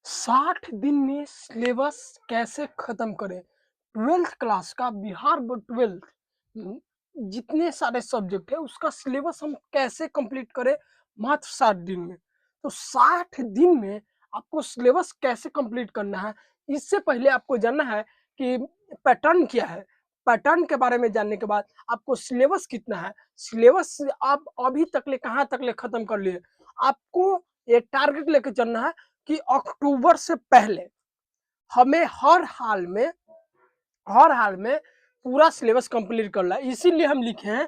60 दिन में सिलेबस कैसे खत्म करें? 12th क्लास का बिहार बोर्ड 12th जितने सारे सब्जेक्ट है उसका सिलेबस हम कैसे कंप्लीट करें मात्र 60 दिन में। तो 60 दिन में आपको सिलेबस कैसे कंप्लीट करना है, इससे पहले आपको जानना है कि पैटर्न क्या है। पैटर्न के बारे में जानने के बाद आपको सिलेबस कितना है, सिलेबस आप अभी तक ले कहाँ तक ले खत्म कर लिए। आपको ये टारगेट लेके चलना है कि अक्टूबर से पहले हमें हर हाल में पूरा सिलेबस कंप्लीट करना है। इसीलिए हम लिखे हैं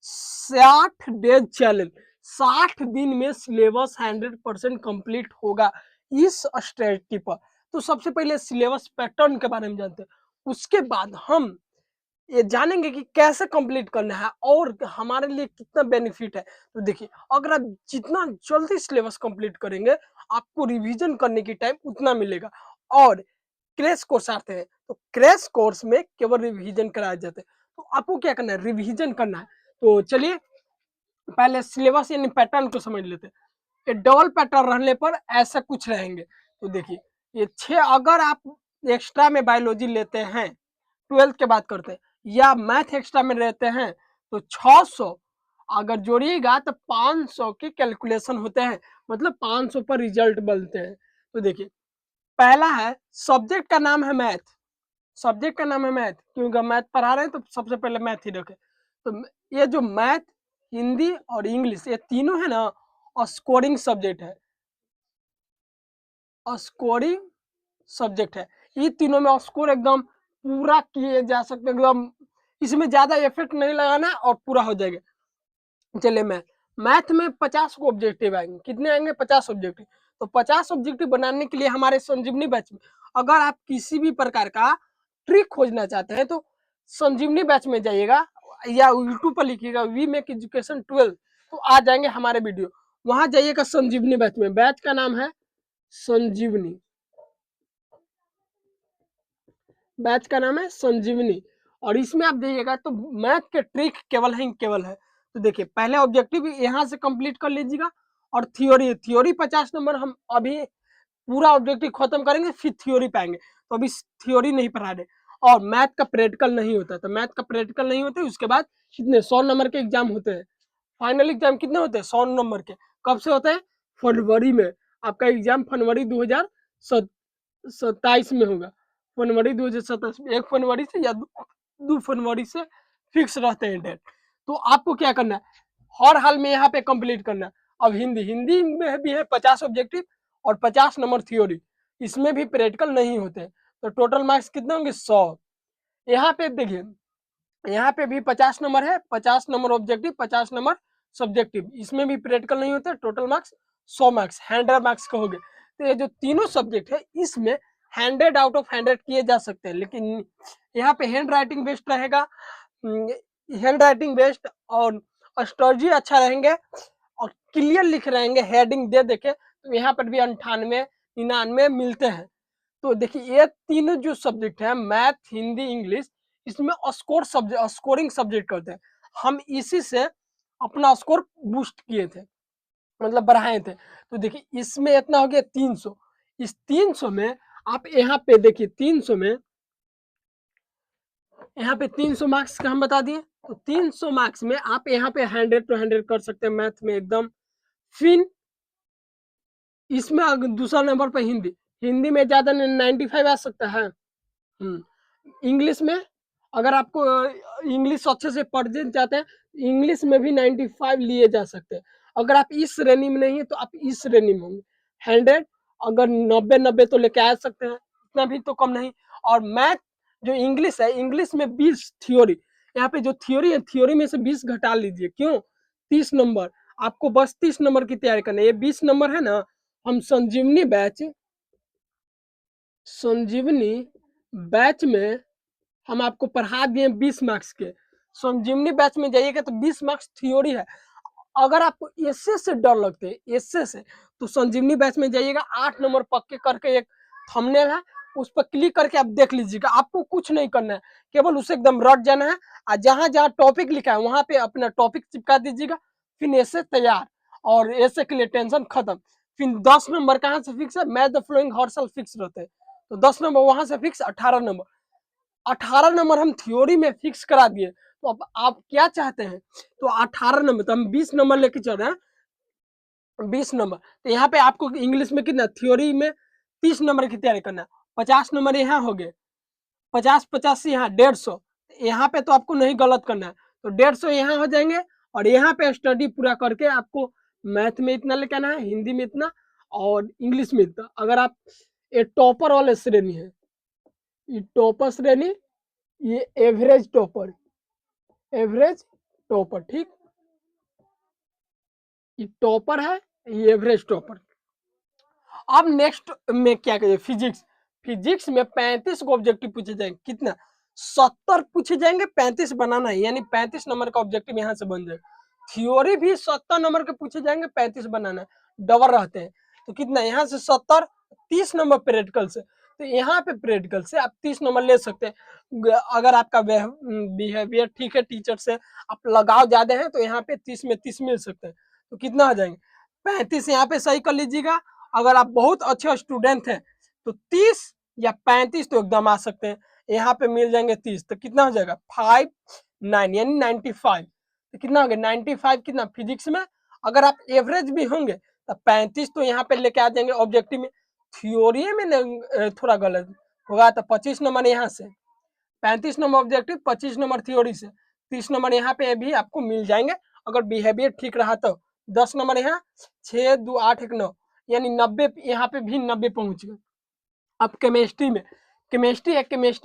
60 डेज चैलेंज। 60 दिन में सिलेबस 100% कंप्लीट होगा इस स्ट्रेटजी पर। तो सबसे पहले सिलेबस पैटर्न के बारे में जानते हैं, उसके बाद हम ये जानेंगे कि कैसे कंप्लीट करना है और हमारे लिए कितना बेनिफिट है। तो देखिए, अगर आप जितना जल्दी सिलेबस कंप्लीट करेंगे आपको रिवीजन करने की टाइम उतना मिलेगा। और क्रैश कोर्स आते हैं तो क्रैश कोर्स में केवल रिवीजन कराए जाते हैं। तो आपको क्या करना है, रिवीजन करना है। तो चलिए पहले सिलेबस यानी पैटर्न को समझ लेते हैं। ये डबल पैटर्न रहने पर ऐसा कुछ रहेंगे। तो देखिए, ये 6 अगर आप एक्स्ट्रा में बायोलॉजी लेते हैं, 12th के बात करते हैं, या मैथ एक्स्ट्रा में रहते हैं तो 600 अगर जोड़िएगा तो 500 के कैलकुलेशन होते हैं, मतलब 500 पर रिजल्ट बनते हैं। तो देखिए, पहला है सब्जेक्ट का नाम है मैथ। सब्जेक्ट का नाम है मैथ क्योंकि मैथ पढ़ा रहे हैं तो सबसे पहले मैथ ही रखें। तो ये जो मैथ, हिंदी और इंग्लिश ये तीनों है ना, स्कोरिंग सब्जेक्ट है। स्कोरिंग सब्जेक्ट है। ये तीनों में स्कोर एकदम पूरा किए जा सकते, एकदम इसमें ज्यादा इफेक्ट नहीं लगाना और पूरा हो जाएगा। चलिए मैथ में 50 को ऑब्जेक्टिव आएंगे। कितने आएंगे? 50 ऑब्जेक्टिव। तो 50 ऑब्जेक्टिव बनाने के लिए हमारे संजीवनी बैच में अगर आप किसी भी प्रकार का ट्रिक खोजना चाहते हैं तो संजीवनी बैच में जाइएगा या यूट्यूब पर लिखिएगा वी मेक एजुकेशन 12 तो आ जाएंगे हमारे वीडियो। वहां जाइएगा संजीवनी बैच में, बैच का नाम है संजीवनी, बैच का नाम है संजीवनी। और इसमें आप देखिएगा तो मैथ के ट्रिक केवल है केवल है। तो देखिए, पहले ऑब्जेक्टिव यहाँ से कंप्लीट कर लीजिएगा और थ्योरी थ्योरी 50 नंबर हम अभी पूरा ऑब्जेक्टिव खत्म करेंगे फिर थ्योरी पाएंगे। तो अभी थ्योरी नहीं पढ़ा रहे। और मैथ का प्रैक्टिकल नहीं होता, तो मैथ का प्रैक्टिकल नहीं होता, उसके बाद कितने 100 नंबर के एग्जाम होते हैं। फाइनल एग्जाम कितने होते हैं? 100 नंबर के। कब से होते हैं? फरवरी में। आपका एग्जाम फरवरी 2027 में होगा। फरवरी 2027 में 1 फरवरी से या 2 फरवरी से फिक्स रहते हैं डेट। तो आपको क्या करना है, हर हाल में यहाँ पे कंप्लीट करना है। अब हिंदी हिंदी में भी है 50 ऑब्जेक्टिव और 50 नंबर थ्योरी, इसमें भी प्रैक्टिकल नहीं होते। तो टोटल मार्क्स कितने होंगे? 100। यहाँ पे देखिए, यहाँ पे भी 50 नंबर है, 50 नंबर ऑब्जेक्टिव, 50 नंबर सब्जेक्टिव, इसमें भी प्रैक्टिकल नहीं होते। टोटल मार्क्स 100 मार्क्स 100 मार्क्स का हो गए। तो ये जो तीनों सब्जेक्ट है इसमें 100 आउट ऑफ 100 किए जा सकते हैं, लेकिन यहाँ पे हैंड राइटिंग बेस्ड रहेगा। हैंड राइटिंग बेस्ड और स्ट्रेटजी अच्छा रहेंगे और क्लियर लिख रहेंगे हेडिंग दे देके, तो यहाँ पर भी 98 99 मिलते हैं। तो देखिए, ये तीनों जो सब्जेक्ट है मैथ, हिंदी, इंग्लिश, इसमें स्कोरिंग सब्जेक्ट करते हैं। हम इसी से अपना स्कोर बूस्ट किए थे, मतलब बढ़ाए थे। तो देखिए, इसमें इतना हो गया 300। इस 300 में आप यहाँ पे देखिए 300 में यहाँ पे 300 मार्क्स का हम बता दिए। तो 300 मार्क्स में आप यहाँ पे 100 to 100 कर सकते हैं मैथ में एकदम। फिर इसमें अगर दूसरा नंबर पर हिंदी, हिंदी में ज्यादा 95 आ सकता है। इंग्लिश में अगर आपको इंग्लिश अच्छे से पढ़ना चाहते हैं, इंग्लिश में भी 95 लिए जा सकते हैं। अगर आप इस श्रेणी में नहीं है तो आप इस श्रेणी में होंगे 100। अगर 90 तो लेके आ सकते हैं, इतना भी तो कम नहीं। और मैथ जो इंग्लिश है, इंग्लिश में 20 थ्योरी, यहाँ पे जो थ्योरी है थ्योरी में से 20 घटा लीजिए। क्यों? 30 नंबर आपको बस 30 नंबर की तैयारी करनी है। ये 20 नंबर है ना, हम संजीवनी बैच में हम आपको पढ़ा दिए 20 मार्क्स के। संजीवनी बैच में जाइएगा तो 20 मार्क्स थ्योरी है। अगर आपको एसए से डर लगते है, एसए से, तो संजीवनी बैच में जाइएगा। 8 नंबर पक्के करके एक थंबनेल है, उस पर क्लिक करके आप देख लीजिएगा। आपको कुछ नहीं करना है, केवल उसे एकदम रट जाना है और जहां जहां टॉपिक लिखा है वहां पे अपना टॉपिक चिपका दीजिएगा। फिर एसए तैयार और एसए के लिए टेंशन खत्म। फिर 10 नंबर कहाँ से फिक्स है, मैच द फ्लोइंग हर साल फिक्स रहते हैं, तो 10 नंबर वहां से फिक्स, 18 नंबर हम थ्योरी में फिक्स करा दिए, तो अब आप क्या चाहते हैं, तो 18 नंबर, तो हम 20 नंबर लेके चल रहे हैं, 20 नंबर, तो यहाँ पे आपको इंग्लिश में कितना, थ्योरी में 30 नंबर की तैयारी करना है, 50 नंबर यहाँ हो गए, 50 यहाँ 150, यहाँ पे तो आपको नहीं गलत करना है, तो 150 यहाँ हो जाएंगे, और यहाँ पे स्टडी पूरा करके आपको मैथ में इतना लेके आना है, हिंदी में इतना, और इंग्लिश में इतना। अगर आप ये टॉपर वाले श्रेणी है, ये टॉपर श्रेणी, ये एवरेज टॉपर, ठीक, ये टॉपर है, ये एवरेज टॉपर। अब नेक्स्ट में क्या करिए, फिजिक्स में 35 को ऑब्जेक्टिव पूछे जाएंगे, कितना, 70 पूछे जाएंगे, 35 बनाना है, यानी 35 नंबर का ऑब्जेक्टिव यहाँ से बन जाएगा। थ्योरी भी 70 नंबर के पूछे जाएंगे, 35 बनाना है, डबल रहते हैं, तो कितना, यहाँ से 70, 30 नंबर प्रैक्टिकल से, तो यहाँ पे प्रैक्टिकल से आप 30 नंबर ले सकते हैं। अगर आपका बिहेवियर ठीक है टीचर से, आप लगाव ज्यादा है, तो यहाँ पे 30 में 30 मिल सकते हैं, तो कितना हो जाएंगे, 35 यहाँ पे सही कर लीजिएगा। अगर आप बहुत अच्छे स्टूडेंट हैं तो 30 या 35 तो एकदम आ सकते हैं, यहाँ पे मिल जाएंगे 30, तो कितना हो जाएगा 59 यानी 95, तो कितना हो गया 95, कितना फिजिक्स में। अगर आप एवरेज भी होंगे तो 35 तो यहाँ पे लेके आ जाएंगे ऑब्जेक्टिव में। थ्योरी में थोड़ा गलत होगा, तो 25 नंबर यहाँ से, 35 नंबर ऑब्जेक्टिव, 25 नंबर थ्योरी से, 30 नंबर यहाँ पे भी आपको मिल जाएंगे अगर बिहेवियर ठीक रहा तो। 10 नंबर यहाँ, 6 2 8 1 9, यानी 90, यहाँ पे भी 90 पहुंच गए। अब केमिस्ट्री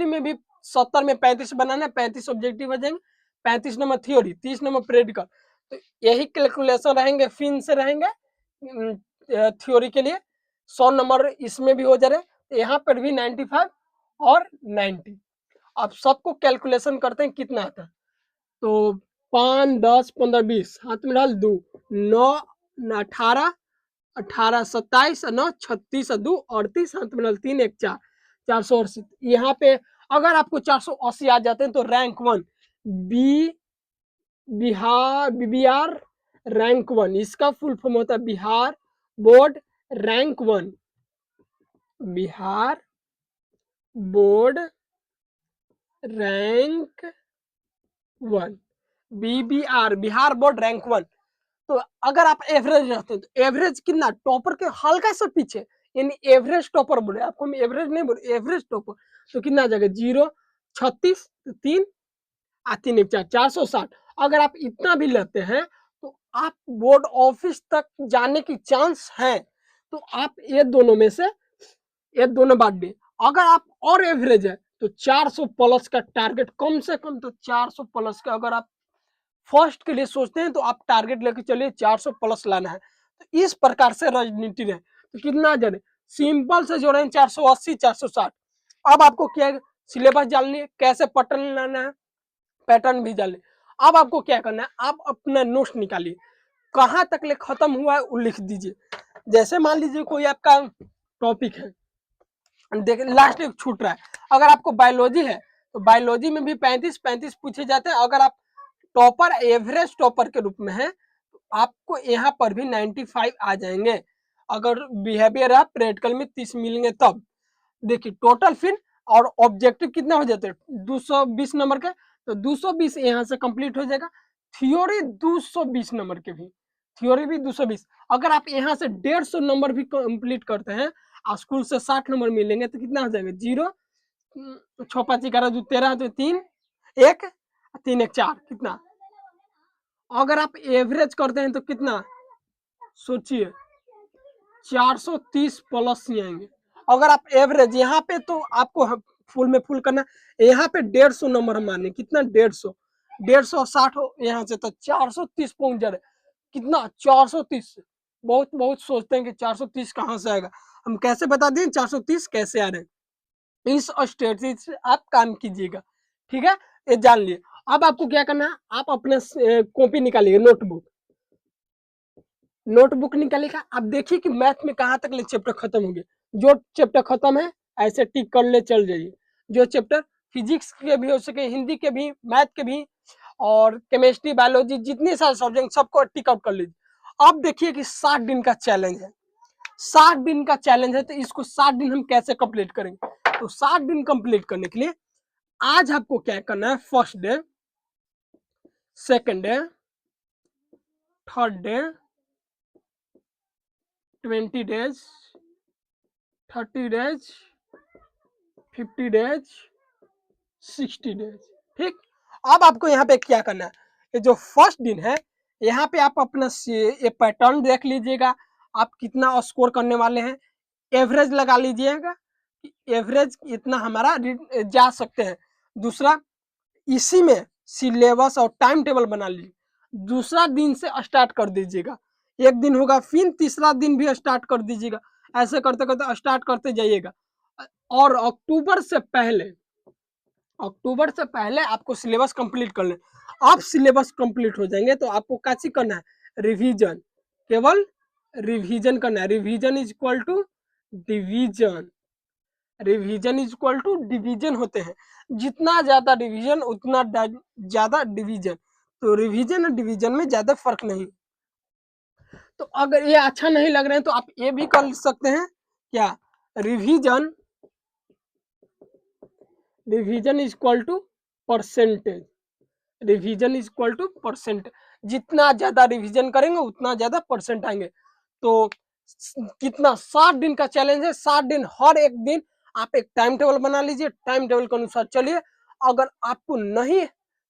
में भी 70 में 35 बनाना है, 35 ऑब्जेक्टिव हो जाएंगे, 35 नंबर थ्योरी, 30 नंबर प्रैक्टिकल, तो यही कैलकुलेशन रहेंगे, फिन से रहेंगे थ्योरी के लिए। 100 नंबर इसमें भी हो जा रहे, तो यहाँ पर भी 95 और 90। अब सबको कैलकुलेशन करते हैं कितना आता है, तो 5 10 15 20 हाथ में डाल, 2 9 18 18 27 9 36 2 38 हाथ में डाल, 3 1 4 480। यहाँ पे अगर आपको 480 आ जाते हैं तो rank 1 B Bihar BBR rank 1, इसका फुल फॉर्म होता है Bihar board rank 1, Bihar board rank 1, BBR Bihar board rank 1। तो अगर आप एवरेज रहते हैं तो एवरेज कितना, टॉपर के हल्का सा पीछे, यानी एवरेज टॉपर बोले, आपको हम एवरेज नहीं बोले, एवरेज टॉपर, तो कितना आ जाएगा 0 36 3 3 1 4 460। अगर आप इतना भी लेते हैं तो आप बोर्ड ऑफिस तक जाने की चांस है, तो आप ये दोनों में से ये दोनों बात भी। अगर आप और एवरेज है तो 400 प्लस का टारगेट, कम से कम तो 400 प्लस का अगर आप फर्स्ट के लिए सोचते हैं तो आप टारगेट लेके चलिए 400 प्लस लाना है। तो इस प्रकार से राजनीति है, तो कितना जोड़े, सिंपल से जोड़े 480 460। अब आपको क्या सिलेबस जाननी है, कैसे पैटर्न लाना है, पैटर्न भी जान ले। अब आपको क्या करना है, आप अपना नोट्स निकालिए, कहाँ तक ले खत्म हुआ है वो लिख दीजिए। जैसे मान लीजिए कोई आपका टॉपिक है, देखिए लास्ट एक छूट रहा है, अगर आपको बायोलॉजी है तो बायोलॉजी में भी 35 पूछे जाते हैं। अगर आप टॉपर एवरेज टॉपर के रूप में है तो आपको यहाँ पर भी 95 आ जाएंगे। अगर बिहेवियर है प्रैक्टिकल में 30 मिलेंगे तब। देखिए टोटल फिर और ऑब्जेक्टिव कितना हो जाते हैं 220 नंबर के, तो 220 यहाँ से कंप्लीट हो जाएगा। थ्योरी 220 नंबर के भी, थ्योरी भी 220। अगर आप यहाँ से 150 नंबर भी कंप्लीट करते हैं और स्कूल से 60 नंबर मिलेंगे तो कितना हो जाएगा, 0 6 5 11 2 13 तो 3 1 3 1 4, कितना। अगर आप एवरेज करते हैं तो कितना सोचिए, 430 प्लस ही आएंगे। अगर आप एवरेज यहाँ पे तो आपको फुल में फुल करना, यहाँ पे 150 नंबर माने, कितना 150 हो यहाँ से, तो 430 पहुंच जा रहे, कितना 430। बहुत बहुत सोचते हैं कि 430 कहाँ से आएगा, हम कैसे बता दें 430 कैसे आ रहे हैं। इस स्ट्रेटजी से आप काम कीजिएगा, ठीक है, ये जान लिए। अब आपको क्या करना है, आप अपने कॉपी निकालिए, नोटबुक निकालेगा। आप देखिए कि मैथ में कहाँ तक ले चैप्टर खत्म हो गए, जो चैप्टर खत्म है ऐसे टिक कर ले चल जाइए। जो चैप्टर फिजिक्स के भी हो सके, हिंदी के भी, मैथ के भी, और केमिस्ट्री बायोलॉजी जितने सारे सब्जेक्ट सबको टिक आउट कर लीजिए। अब देखिए कि 60 दिन का चैलेंज है, 60 दिन का चैलेंज है, तो इसको 60 दिन हम कैसे कंप्लीट करेंगे? तो 60 दिन कंप्लीट करने के लिए आज आपको क्या करना है, first day, second day, third day, 20 days, 30 days, 50 days, 60 days. ठीक, अब आपको यहाँ पे क्या करना है, ये जो फर्स्ट दिन है यहाँ पे आप अपना ये पैटर्न देख लीजिएगा, आप कितना स्कोर करने वाले हैं, एवरेज लगा लीजिएगा, एवरेज इतना हमारा जा सकते हैं। दूसरा, इसी में सिलेबस और टाइम टेबल बना लीजिए, दूसरा दिन से स्टार्ट कर दीजिएगा, एक दिन होगा फिर तीसरा दिन भी स्टार्ट कर दीजिएगा, ऐसे करते करते स्टार्ट करते जाइएगा। और अक्टूबर से पहले आपको सिलेबस कंप्लीट कर ले। अब सिलेबस कंप्लीट हो जाएंगे तो आपको कैसे करना है, रिवीजन, केवल रिवीजन करना है। Revision is equal to division, revision is equal to division होते हैं, जितना ज्यादा रिवीजन उतना ज्यादा डिवीजन, तो रिवीजन और डिवीजन में ज्यादा फर्क नहीं। तो अगर ये अच्छा नहीं लग रहे हैं तो आप ये भी कर सकते हैं, क्या, revision, revision is equal to percentage, revision is equal to percent, जितना ज्यादा रिवीजन करेंगे उतना ज्यादा परसेंट आएंगे। तो कितना, 60 दिन का चैलेंज है, 60 दिन, हर एक दिन आप एक टाइम टेबल बना लीजिए, टाइम टेबल के अनुसार चलिए। अगर आपको नहीं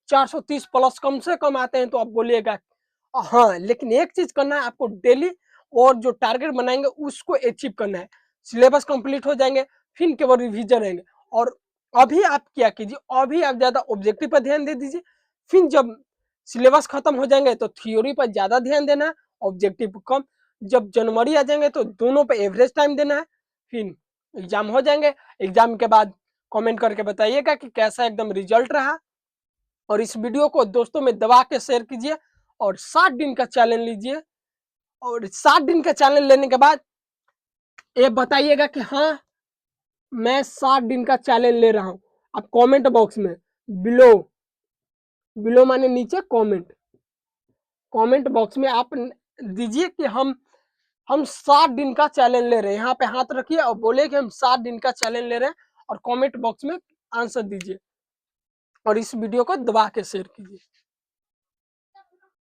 430 प्लस कम से कम आते हैं तो आप बोलिएगा हाँ, लेकिन एक चीज करना है आपको, डेली और जो टारगेट बनाएंगे उसको अचीव करना है। सिलेबस कंप्लीट हो जाएंगे फिर केवल रिवीजन रहेंगे। और अभी आप क्या कीजिए, अभी आप ज्यादा ऑब्जेक्टिव पर ध्यान दे दीजिए, फिर जब सिलेबस खत्म हो जाएंगे तो थ्योरी पर ज्यादा ध्यान देना है, ऑब्जेक्टिव कम। जब जनवरी आ जाएंगे तो दोनों पे एवरेज टाइम देना है, फिर एग्जाम हो जाएंगे। एग्जाम के बाद कमेंट करके बताइएगा कि कैसा एकदम रिजल्ट रहा। और इस वीडियो को दोस्तों में दबा के शेयर कीजिए और 60 दिन का चैलेंज लीजिए। और 60 दिन का चैलेंज लेने के बाद ये बताइएगा कि हाँ मैं 60 दिन का चैलेंज ले रहा हूँ। आप कमेंट बॉक्स में बिलो, बिलो माने नीचे, कमेंट बॉक्स में आप दीजिए कि हम 60 दिन का चैलेंज ले रहे हैं, यहाँ पे हाथ रखिए और बोले कि हम 60 दिन का चैलेंज ले रहे हैं, और कमेंट बॉक्स में आंसर दीजिए और इस वीडियो को दबा के शेयर कीजिए।